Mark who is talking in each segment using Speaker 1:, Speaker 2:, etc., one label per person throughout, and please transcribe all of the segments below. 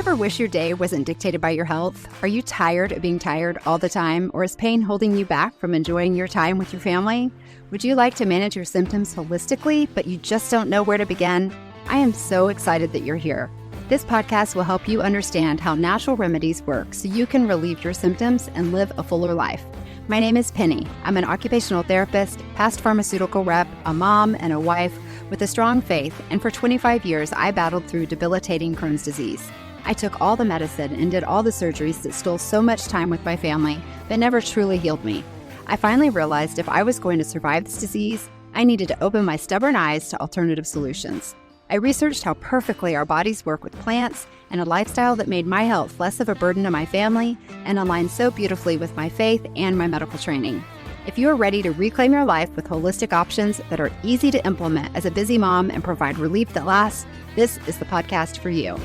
Speaker 1: you ever wish your day wasn't dictated by your health? Are you tired of being tired all the time, or is pain holding you back from enjoying your time with your family? Would you like to manage your symptoms holistically, but you just don't know where to begin? I am so excited that you're here. This podcast will help you understand how natural remedies work so you can relieve your symptoms and live a fuller life. My name is Penny. I'm an occupational therapist, past pharmaceutical rep, a mom, and a wife with a strong faith, and for 25 years, I battled through debilitating Crohn's disease. I took all the medicine and did all the surgeries that stole so much time with my family, but never truly healed me. I finally realized if I was going to survive this disease, I needed to open my stubborn eyes to alternative solutions. I researched how perfectly our bodies work with plants and a lifestyle that made my health less of a burden to my family and aligned so beautifully with my faith and my medical training. If you are ready to reclaim your life with holistic options that are easy to implement as a busy mom and provide relief that lasts, this is the podcast for you.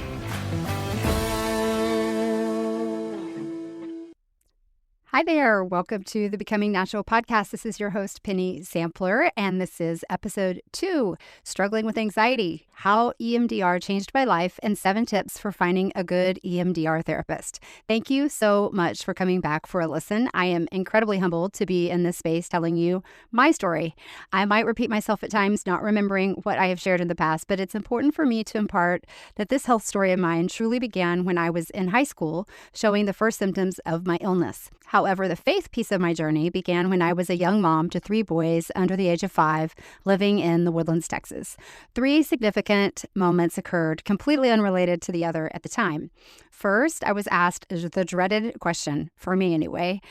Speaker 1: Hi there. Welcome to the Becoming Natural podcast. This is your host, Penny Sampler, and this is episode 2, Struggling with Anxiety, How EMDR Changed My Life, and 7 Tips for Finding a Good EMDR Therapist. Thank you so much for coming back for a listen. I am incredibly humbled to be in this space telling you my story. I might repeat myself at times, not remembering what I have shared in the past, but it's important for me to impart that this health story of mine truly began when I was in high school, showing the first symptoms of my illness. However, the faith piece of my journey began when I was a young mom to 3 boys under the age of 5 living in the Woodlands, Texas. 3 significant moments occurred completely unrelated to the other at the time. First, I was asked the dreaded question, for me anyway,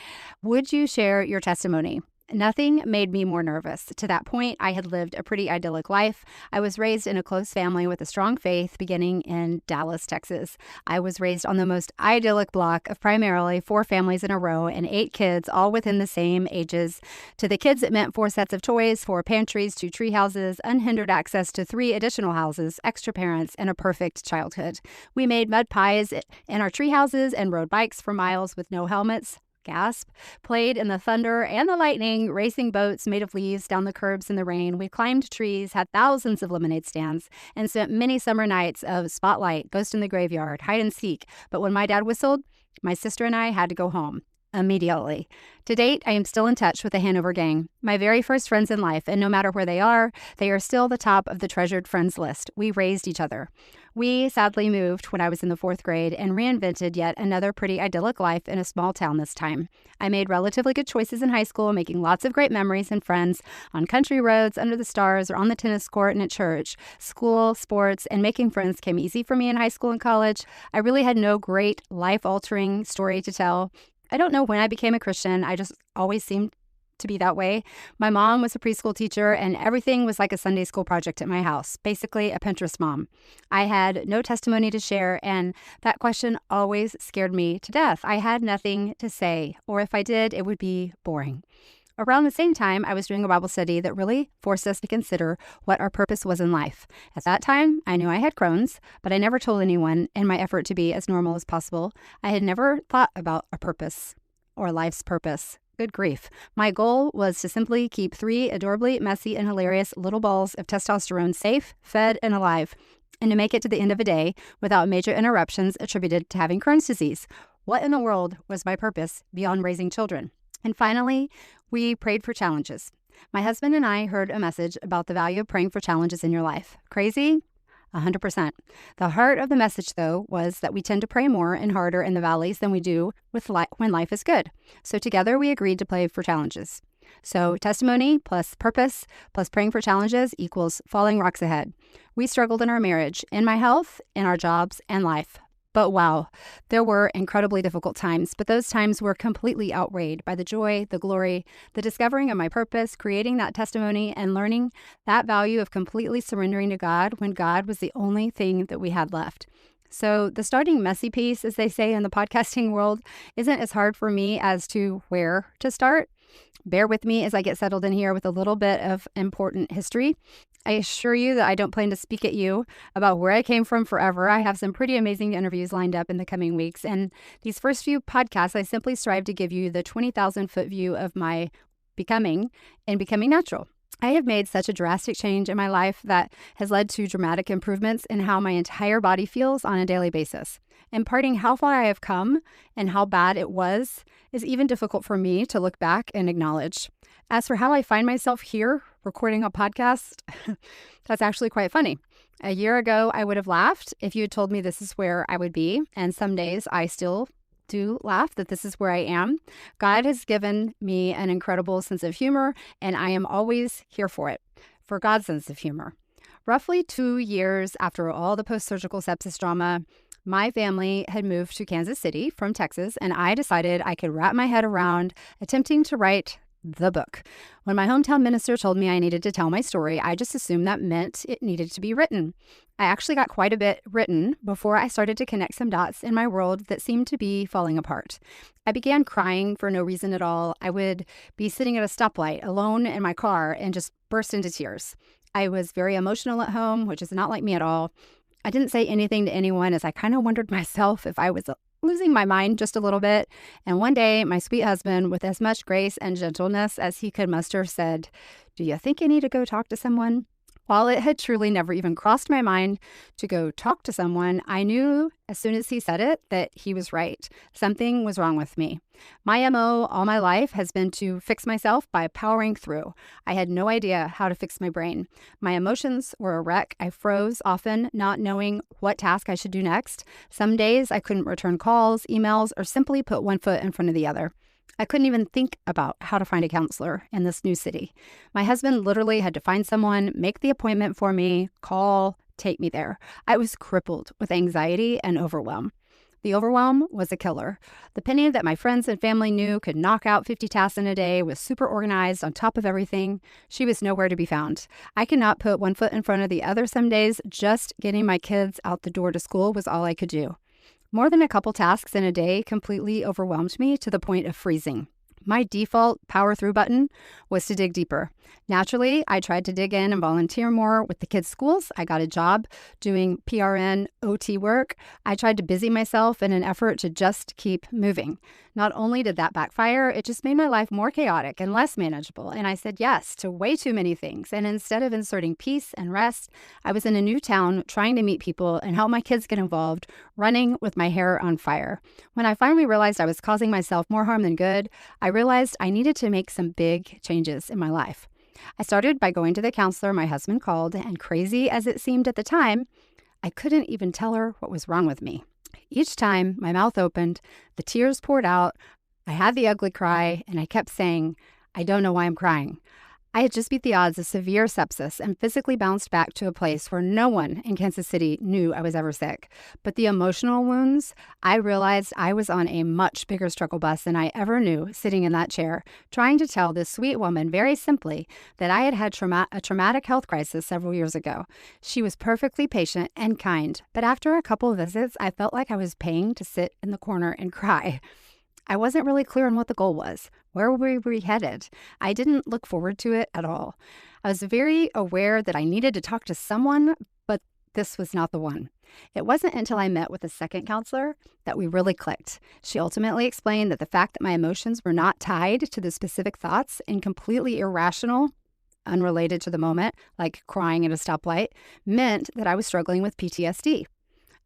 Speaker 1: would you share your testimony? Nothing made me more nervous. To that point, I had lived a pretty idyllic life. I was raised in a close family with a strong faith beginning in Dallas, Texas. I was raised on the most idyllic block of primarily 4 families in a row and 8 kids, all within the same ages. To the kids, it meant 4 sets of toys, 4 pantries, 2 tree houses, unhindered access to 3 additional houses, extra parents, and a perfect childhood. We made mud pies in our tree houses and rode bikes for miles with no helmets. Gasp, played in the thunder and the lightning, racing boats made of leaves down the curbs in the rain. We climbed trees, had thousands of lemonade stands, and spent many summer nights of Spotlight, Ghost in the Graveyard, hide and seek. But when my dad whistled, my sister and I had to go home immediately. To date, I am still in touch with the Hanover gang, my very first friends in life, and no matter where they are still the top of the treasured friends list. We raised each other. We sadly moved when I was in the 4th grade and reinvented yet another pretty idyllic life in a small town this time. I made relatively good choices in high school, making lots of great memories and friends on country roads, under the stars, or on the tennis court and at church. School, sports, and making friends came easy for me in high school and college. I really had no great life-altering story to tell. I don't know when I became a Christian. I just always seemed to be that way. My mom was a preschool teacher, and everything was like a Sunday school project at my house, basically a Pinterest mom. I had no testimony to share, and that question always scared me to death. I had nothing to say, or if I did, it would be boring. Around the same time, I was doing a Bible study that really forced us to consider what our purpose was in life. At that time, I knew I had Crohn's, but I never told anyone in my effort to be as normal as possible. I had never thought about a purpose or life's purpose. Good grief. My goal was to simply keep 3 adorably messy and hilarious little balls of testosterone safe, fed, and alive, and to make it to the end of a day without major interruptions attributed to having Crohn's disease. What in the world was my purpose beyond raising children? And finally, we prayed for challenges. My husband and I heard a message about the value of praying for challenges in your life. Crazy? 100%. The heart of the message, though, was that we tend to pray more and harder in the valleys than we do when life is good. So together we agreed to pray for challenges. So testimony plus purpose plus praying for challenges equals falling rocks ahead. We struggled in our marriage, in my health, in our jobs, and life. But wow, there were incredibly difficult times, but those times were completely outweighed by the joy, the glory, the discovering of my purpose, creating that testimony, and learning that value of completely surrendering to God when God was the only thing that we had left. So the starting messy piece, as they say in the podcasting world, isn't as hard for me as to where to start. Bear with me as I get settled in here with a little bit of important history. I assure you that I don't plan to speak at you about where I came from forever. I have some pretty amazing interviews lined up in the coming weeks. And these first few podcasts, I simply strive to give you the 20,000-foot view of my becoming and becoming natural. I have made such a drastic change in my life that has led to dramatic improvements in how my entire body feels on a daily basis. Imparting how far I have come and how bad it was is even difficult for me to look back and acknowledge. As for how I find myself here recording a podcast, that's actually quite funny. A year ago, I would have laughed if you had told me this is where I would be. And some days I still do laugh that this is where I am. God has given me an incredible sense of humor, and I am always here for it, for God's sense of humor. Roughly 2 years after all the post-surgical sepsis drama, my family had moved to Kansas City from Texas, and I decided I could wrap my head around attempting to write the book. When my hometown minister told me I needed to tell my story, I just assumed that meant it needed to be written. I actually got quite a bit written before I started to connect some dots in my world that seemed to be falling apart. I began crying for no reason at all. I would be sitting at a stoplight alone in my car and just burst into tears. I was very emotional at home, which is not like me at all. I didn't say anything to anyone as I kind of wondered myself if I was losing my mind just a little bit. And one day, my sweet husband, with as much grace and gentleness as he could muster, said, "Do you think you need to go talk to someone?" While it had truly never even crossed my mind to go talk to someone, I knew as soon as he said it that he was right. Something was wrong with me. My MO all my life has been to fix myself by powering through. I had no idea how to fix my brain. My emotions were a wreck. I froze often, not knowing what task I should do next. Some days I couldn't return calls, emails, or simply put one foot in front of the other. I couldn't even think about how to find a counselor in this new city. My husband literally had to find someone, make the appointment for me, call, take me there. I was crippled with anxiety and overwhelm. The overwhelm was a killer. The Penny that my friends and family knew could knock out 50 tasks in a day, was super organized on top of everything. She was nowhere to be found. I could not put one foot in front of the other some days. Just getting my kids out the door to school was all I could do. More than a couple tasks in a day completely overwhelmed me to the point of freezing. My default power through button was to dig deeper. Naturally, I tried to dig in and volunteer more with the kids' schools. I got a job doing PRN OT work. I tried to busy myself in an effort to just keep moving. Not only did that backfire, it just made my life more chaotic and less manageable. And I said yes to way too many things. And instead of inserting peace and rest, I was in a new town trying to meet people and help my kids get involved, running with my hair on fire. When I finally realized I was causing myself more harm than good, I realized I needed to make some big changes in my life. I started by going to the counselor my husband called, and crazy as it seemed at the time, I couldn't even tell her what was wrong with me. Each time my mouth opened, the tears poured out, I had the ugly cry, and I kept saying, "I don't know why I'm crying." I had just beat the odds of severe sepsis and physically bounced back to a place where no one in Kansas City knew I was ever sick. But the emotional wounds, I realized I was on a much bigger struggle bus than I ever knew sitting in that chair, trying to tell this sweet woman very simply that I had had a traumatic health crisis several years ago. She was perfectly patient and kind, but after a couple of visits, I felt like I was paying to sit in the corner and cry. I wasn't really clear on what the goal was. Where were we headed? I didn't look forward to it at all. I was very aware that I needed to talk to someone, but this was not the one. It wasn't until I met with a second counselor that we really clicked. She ultimately explained that the fact that my emotions were not tied to the specific thoughts and completely irrational, unrelated to the moment, like crying at a stoplight, meant that I was struggling with PTSD.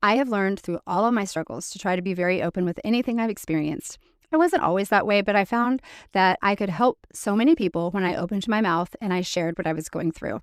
Speaker 1: I have learned through all of my struggles to try to be very open with anything I've experienced. I wasn't always that way, but I found that I could help so many people when I opened my mouth and I shared what I was going through.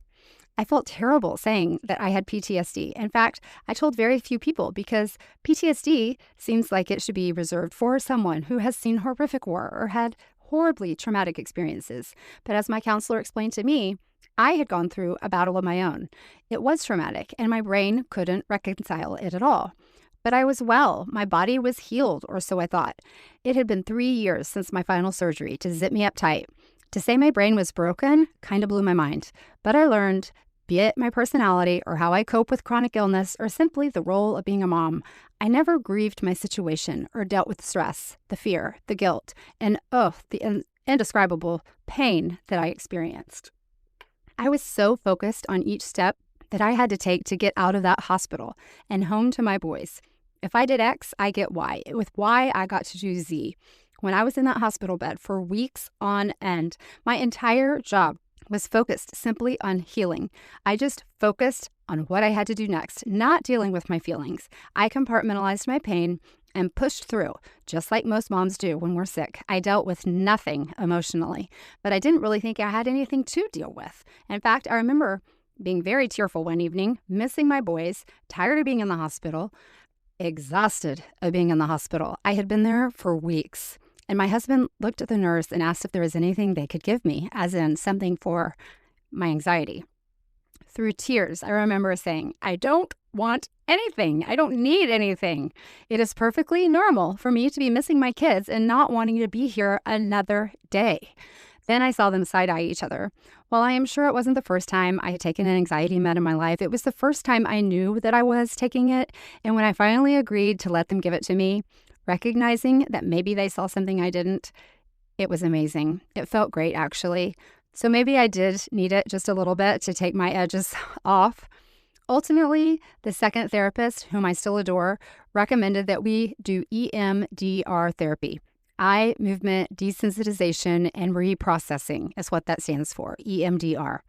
Speaker 1: I felt terrible saying that I had PTSD. In fact, I told very few people because PTSD seems like it should be reserved for someone who has seen horrific war or had horribly traumatic experiences. But as my counselor explained to me, I had gone through a battle of my own. It was traumatic, and my brain couldn't reconcile it at all. But I was well. My body was healed, or so I thought. It had been 3 years since my final surgery to zip me up tight. To say my brain was broken kind of blew my mind. But I learned, be it my personality or how I cope with chronic illness or simply the role of being a mom, I never grieved my situation or dealt with the stress, the fear, the guilt, and the indescribable pain that I experienced. I was so focused on each step that I had to take to get out of that hospital and home to my boys. If I did X, I get Y. With Y, I got to do Z. When I was in that hospital bed for weeks on end, my entire job was focused simply on healing. I just focused on what I had to do next, not dealing with my feelings. I compartmentalized my pain and pushed through, just like most moms do when we're sick. I dealt with nothing emotionally, but I didn't really think I had anything to deal with. In fact, I remember being very tearful one evening, missing my boys, tired of being in the hospital, exhausted of being in the hospital. I had been there for weeks. And my husband looked at the nurse and asked if there was anything they could give me, as in something for my anxiety. Through tears, I remember saying, I don't want anything. I don't need anything. It is perfectly normal for me to be missing my kids and not wanting to be here another day. Then I saw them side-eye each other. While I am sure it wasn't the first time I had taken an anxiety med in my life, it was the first time I knew that I was taking it. And when I finally agreed to let them give it to me, recognizing that maybe they saw something I didn't, it was amazing. It felt great, actually. So maybe I did need it just a little bit to take my edges off. Ultimately, the second therapist, whom I still adore, recommended that we do EMDR therapy. Eye movement desensitization and reprocessing is what that stands for, EMDR.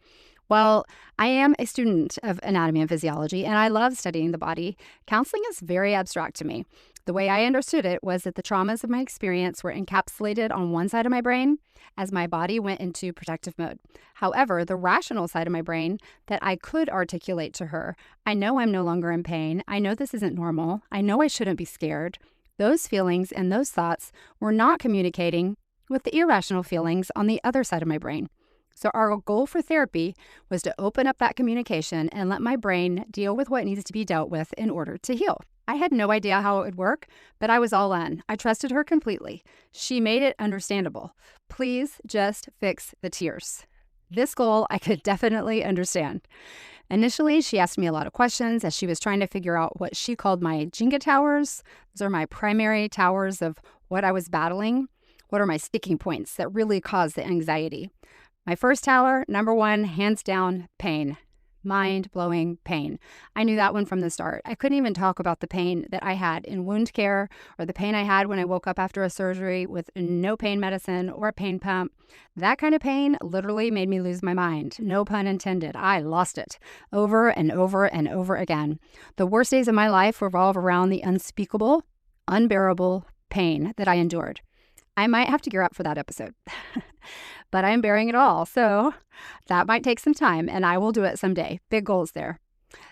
Speaker 1: Well, I am a student of anatomy and physiology, and I love studying the body. Counseling is very abstract to me. The way I understood it was that the traumas of my experience were encapsulated on one side of my brain as my body went into protective mode. However, the rational side of my brain that I could articulate to her, I know I'm no longer in pain. I know this isn't normal. I know I shouldn't be scared. Those feelings and those thoughts were not communicating with the irrational feelings on the other side of my brain. So our goal for therapy was to open up that communication and let my brain deal with what needs to be dealt with in order to heal. I had no idea how it would work, but I was all in. I trusted her completely. She made it understandable. Please just fix the tears. This goal I could definitely understand. Initially, she asked me a lot of questions as she was trying to figure out what she called my Jenga towers. Those are my primary towers of what I was battling. What are my sticking points that really cause the anxiety? My first tower, number one, hands down, pain. Mind-blowing pain. I knew that one from the start. I couldn't even talk about the pain that I had in wound care or the pain I had when I woke up after a surgery with no pain medicine or a pain pump. That kind of pain literally made me lose my mind. No pun intended. I lost it over and over and over again. The worst days of my life revolve around the unspeakable, unbearable pain that I endured. I might have to gear up for that episode, but I'm bearing it all. So that might take some time and I will do it someday. Big goals there.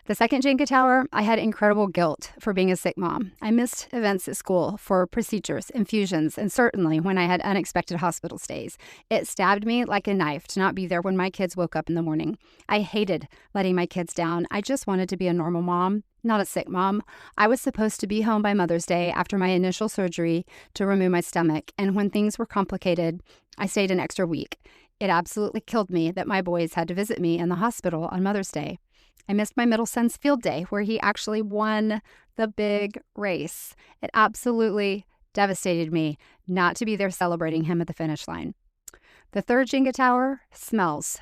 Speaker 1: The second Jenga tower, I had incredible guilt for being a sick mom. I missed events at school for procedures, infusions, and certainly when I had unexpected hospital stays. It stabbed me like a knife to not be there when my kids woke up in the morning. I hated letting my kids down. I just wanted to be a normal mom, not a sick mom. I was supposed to be home by Mother's Day after my initial surgery to remove my stomach, and when things were complicated, I stayed an extra week. It absolutely killed me that my boys had to visit me in the hospital on Mother's Day. I missed my middle son's field day where he actually won the big race. It absolutely devastated me not to be there celebrating him at the finish line. The third Jenga tower, smells.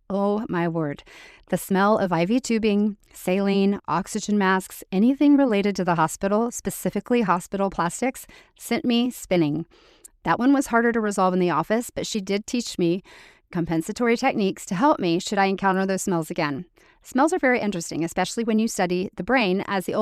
Speaker 1: Oh my word. The smell of IV tubing, saline, oxygen masks, anything related to the hospital, specifically hospital plastics, sent me spinning. That one was harder to resolve in the office, but she did teach me compensatory techniques to help me should I encounter those smells again. Smells are very interesting, especially when you study the brain, as the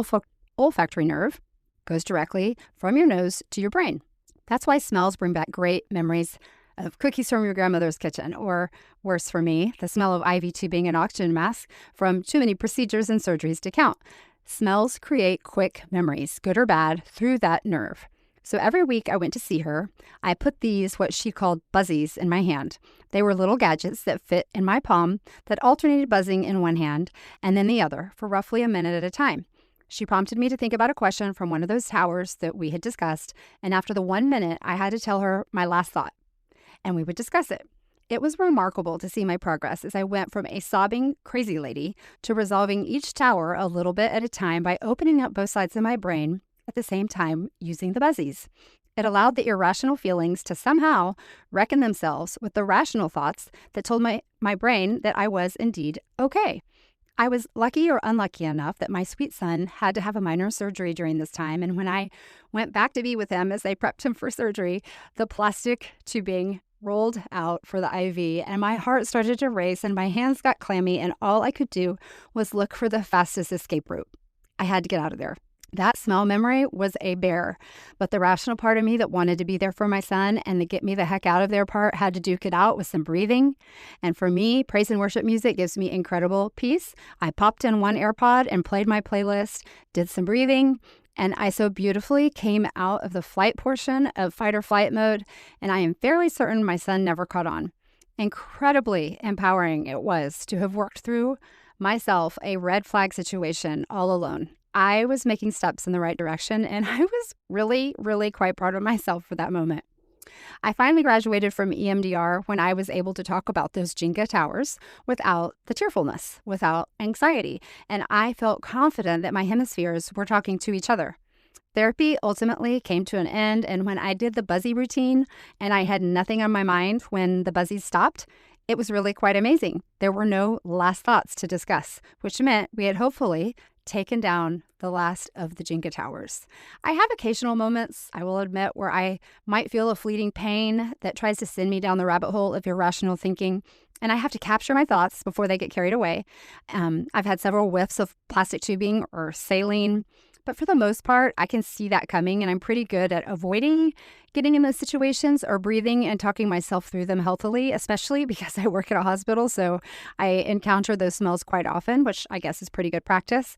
Speaker 1: olfactory nerve goes directly from your nose to your brain. That's why smells bring back great memories of cookies from your grandmother's kitchen, or worse for me, the smell of IV tubing and oxygen masks from too many procedures and surgeries to count. Smells create quick memories, good or bad, through that nerve. So every week I went to see her. I put these, what she called buzzies, in my hand. They were little gadgets that fit in my palm that alternated buzzing in one hand and then the other for roughly a minute at a time. She prompted me to think about a question from one of those towers that we had discussed, and after the 1 minute, I had to tell her my last thought, and we would discuss it. It was remarkable to see my progress as I went from a sobbing crazy lady to resolving each tower a little bit at a time by opening up both sides of my brain at the same time using the buzzies. It allowed the irrational feelings to somehow reckon themselves with the rational thoughts that told my brain that I was indeed okay. I was lucky or unlucky enough that my sweet son had to have a minor surgery during this time, and when I went back to be with him as they prepped him for surgery, the plastic tubing rolled out for the IV, and my heart started to race and my hands got clammy, and all I could do was look for the fastest escape route. I had to get out of there. That smell memory was a bear, but the rational part of me that wanted to be there for my son and the get me the heck out of there part had to duke it out with some breathing. And for me, praise and worship music gives me incredible peace. I popped in one AirPod and played my playlist, did some breathing, and I so beautifully came out of the flight portion of fight or flight mode, and I am fairly certain my son never caught on. Incredibly empowering it was to have worked through myself a red flag situation all alone. I was making steps in the right direction, and I was really, really quite proud of myself for that moment. I finally graduated from EMDR when I was able to talk about those Jenga towers without the tearfulness, without anxiety, and I felt confident that my hemispheres were talking to each other. Therapy ultimately came to an end, and when I did the buzzy routine and I had nothing on my mind when the buzzies stopped, it was really quite amazing. There were no last thoughts to discuss, which meant we had hopefully taken down the last of the Jenga towers. I have occasional moments, I will admit, where I might feel a fleeting pain that tries to send me down the rabbit hole of irrational thinking, and I have to capture my thoughts before they get carried away. I've had several whiffs of plastic tubing or saline, but for the most part, I can see that coming, and I'm pretty good at avoiding getting in those situations or breathing and talking myself through them healthily, especially because I work at a hospital, so I encounter those smells quite often, which I guess is pretty good practice.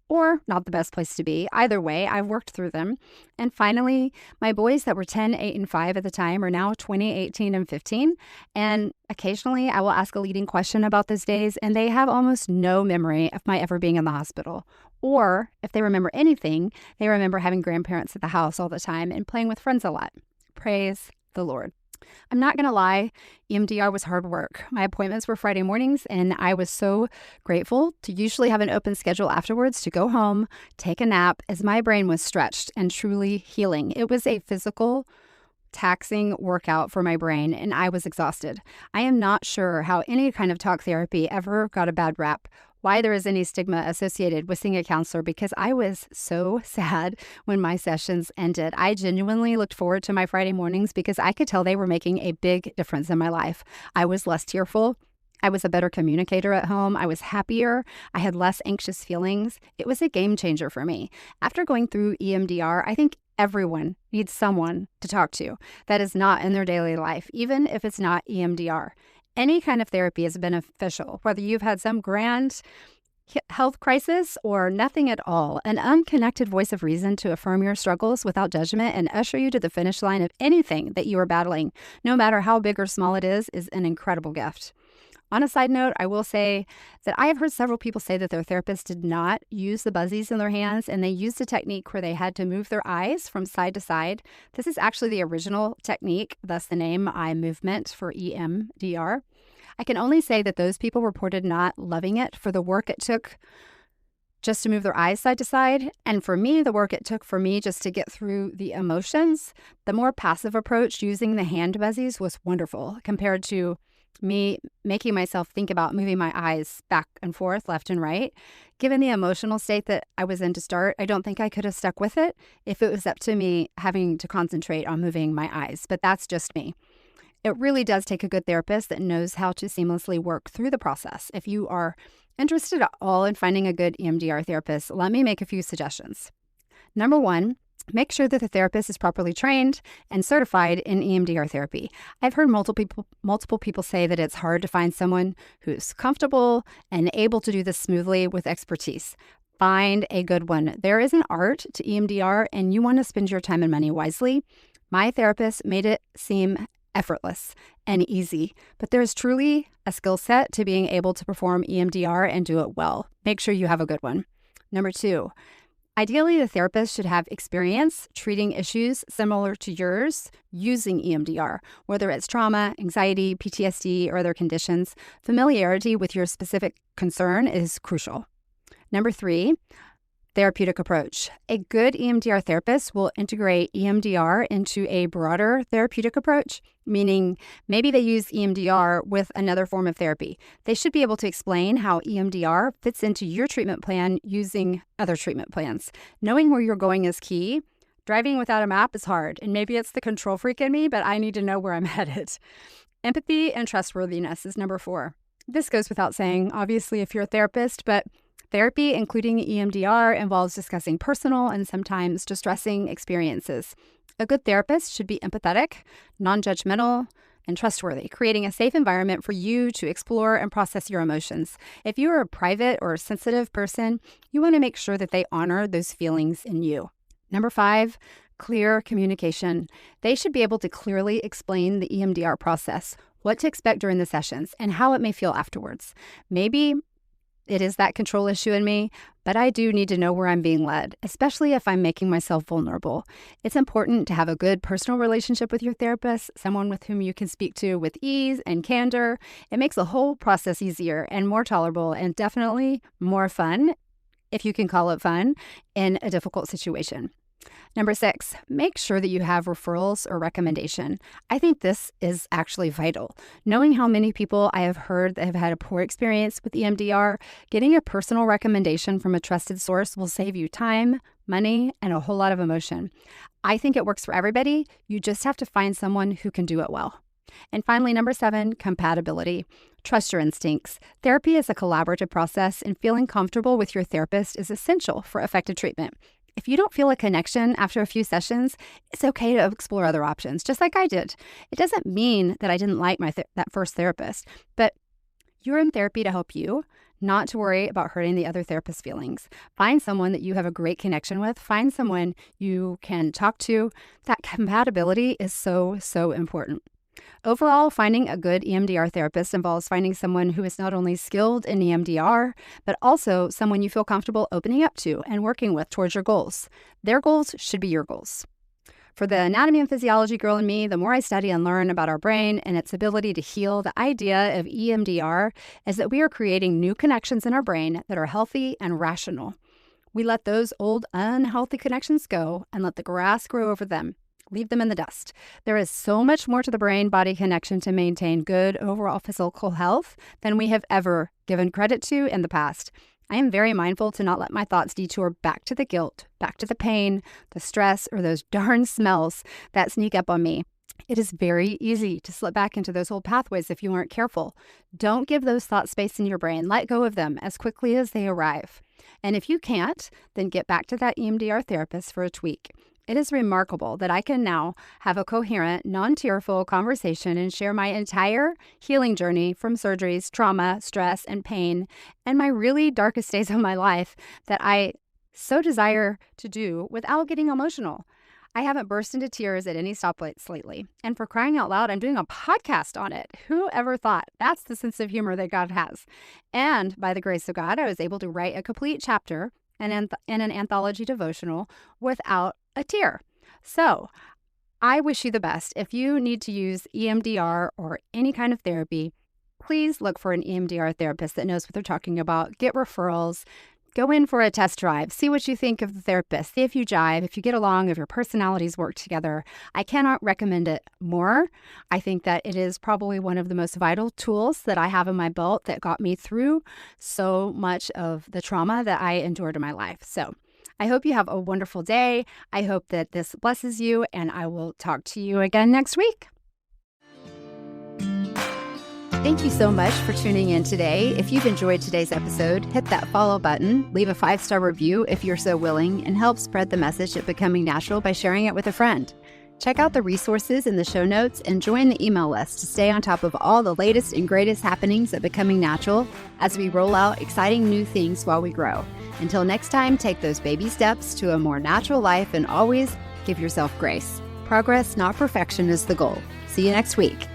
Speaker 1: Or not the best place to be. Either way, I've worked through them. And finally, my boys that were 10, 8, and 5 at the time are now 20, 18, and 15. And occasionally I will ask a leading question about those days, and they have almost no memory of my ever being in the hospital. Or if they remember anything, they remember having grandparents at the house all the time and playing with friends a lot. Praise the Lord. I'm not going to lie, EMDR was hard work. My appointments were Friday mornings, and I was so grateful to usually have an open schedule afterwards to go home, take a nap, as my brain was stretched and truly healing. It was a physical, taxing workout for my brain, and I was exhausted. I am not sure how any kind of talk therapy ever got a bad rap, why there is any stigma associated with seeing a counselor, because I was so sad when my sessions ended. I genuinely looked forward to my Friday mornings because I could tell they were making a big difference in my life. I was less tearful. I was a better communicator at home. I was happier. I had less anxious feelings. It was a game changer for me. After going through EMDR, I think everyone needs someone to talk to that is not in their daily life, even if it's not EMDR. Any kind of therapy is beneficial, whether you've had some grand health crisis or nothing at all. An unconnected voice of reason to affirm your struggles without judgment and usher you to the finish line of anything that you are battling, no matter how big or small it is an incredible gift. On a side note, I will say that I have heard several people say that their therapist did not use the buzzies in their hands, and they used a technique where they had to move their eyes from side to side. This is actually the original technique, thus the name eye movement for EMDR. I can only say that those people reported not loving it for the work it took just to move their eyes side to side, and for me, the work it took for me just to get through the emotions. The more passive approach using the hand buzzies was wonderful compared to me making myself think about moving my eyes back and forth, left and right. Given the emotional state that I was in to start, I don't think I could have stuck with it if it was up to me having to concentrate on moving my eyes, but that's just me. It really does take a good therapist that knows how to seamlessly work through the process. If you are interested at all in finding a good EMDR therapist, let me make a few suggestions. Number one, make sure that the therapist is properly trained and certified in EMDR therapy. I've heard multiple people say that it's hard to find someone who's comfortable and able to do this smoothly with expertise. Find a good one. There is an art to EMDR, and you want to spend your time and money wisely. My therapist made it seem effortless and easy, but there is truly a skill set to being able to perform EMDR and do it well. Make sure you have a good one. Number two, ideally, the therapist should have experience treating issues similar to yours using EMDR, whether it's trauma, anxiety, PTSD, or other conditions. Familiarity with your specific concern is crucial. Number three, therapeutic approach. A good EMDR therapist will integrate EMDR into a broader therapeutic approach, meaning maybe they use EMDR with another form of therapy. They should be able to explain how EMDR fits into your treatment plan using other treatment plans. Knowing where you're going is key Driving without a map is hard, and maybe it's the control freak in me, but I need to know where I'm headed. Empathy and trustworthiness is number 4. This goes without saying, obviously, if you're a therapist, but therapy, including EMDR, involves discussing personal and sometimes distressing experiences. A good therapist should be empathetic, non-judgmental, and trustworthy, creating a safe environment for you to explore and process your emotions. If you are a private or sensitive person, you want to make sure that they honor those feelings in you. Number 5, clear communication. They should be able to clearly explain the EMDR process, what to expect during the sessions, and how it may feel afterwards. Maybe it is that control issue in me, but I do need to know where I'm being led, especially if I'm making myself vulnerable. It's important to have a good personal relationship with your therapist, someone with whom you can speak to with ease and candor. It makes the whole process easier and more tolerable, and definitely more fun, if you can call it fun, in a difficult situation. Number 6, make sure that you have referrals or recommendation. I think this is actually vital. Knowing how many people I have heard that have had a poor experience with EMDR, getting a personal recommendation from a trusted source will save you time, money, and a whole lot of emotion. I think it works for everybody. You just have to find someone who can do it well. And finally, number 7, compatibility. Trust your instincts. Therapy is a collaborative process, and feeling comfortable with your therapist is essential for effective treatment. If you don't feel a connection after a few sessions, it's okay to explore other options, just like I did. It doesn't mean that I didn't like that first therapist, but you're in therapy to help you, not to worry about hurting the other therapist's feelings. Find someone that you have a great connection with. Find someone you can talk to. That compatibility is so, so important. Overall, finding a good EMDR therapist involves finding someone who is not only skilled in EMDR, but also someone you feel comfortable opening up to and working with towards your goals. Their goals should be your goals. For the anatomy and physiology girl in me, the more I study and learn about our brain and its ability to heal, the idea of EMDR is that we are creating new connections in our brain that are healthy and rational. We let those old unhealthy connections go and let the grass grow over them. Leave them in the dust. There is so much more to the brain-body connection to maintain good overall physical health than we have ever given credit to in the past. I am very mindful to not let my thoughts detour back to the guilt, back to the pain, the stress, or those darn smells that sneak up on me. It is very easy to slip back into those old pathways if you aren't careful. Don't give those thoughts space in your brain. Let go of them as quickly as they arrive. And if you can't, then get back to that EMDR therapist for a tweak. It is remarkable that I can now have a coherent, non-tearful conversation and share my entire healing journey from surgeries, trauma, stress, and pain, and my really darkest days of my life that I so desire to do without getting emotional. I haven't burst into tears at any stoplights lately. And for crying out loud, I'm doing a podcast on it. Who ever thought? That's the sense of humor that God has. And by the grace of God, I was able to write a complete chapter in an anthology devotional without a tear. So I wish you the best. If you need to use EMDR or any kind of therapy, please look for an EMDR therapist that knows what they're talking about. Get referrals. Go in for a test drive. See what you think of the therapist. See if you jive, if you get along, if your personalities work together. I cannot recommend it more. I think that it is probably one of the most vital tools that I have in my belt that got me through so much of the trauma that I endured in my life. So I hope you have a wonderful day. I hope that this blesses you, and I will talk to you again next week. Thank you so much for tuning in today. If you've enjoyed today's episode, hit that follow button, leave a 5-star review if you're so willing, and help spread the message of Becoming Natural by sharing it with a friend. Check out the resources in the show notes and join the email list to stay on top of all the latest and greatest happenings at Becoming Natural as we roll out exciting new things while we grow. Until next time, take those baby steps to a more natural life and always give yourself grace. Progress, not perfection, is the goal. See you next week.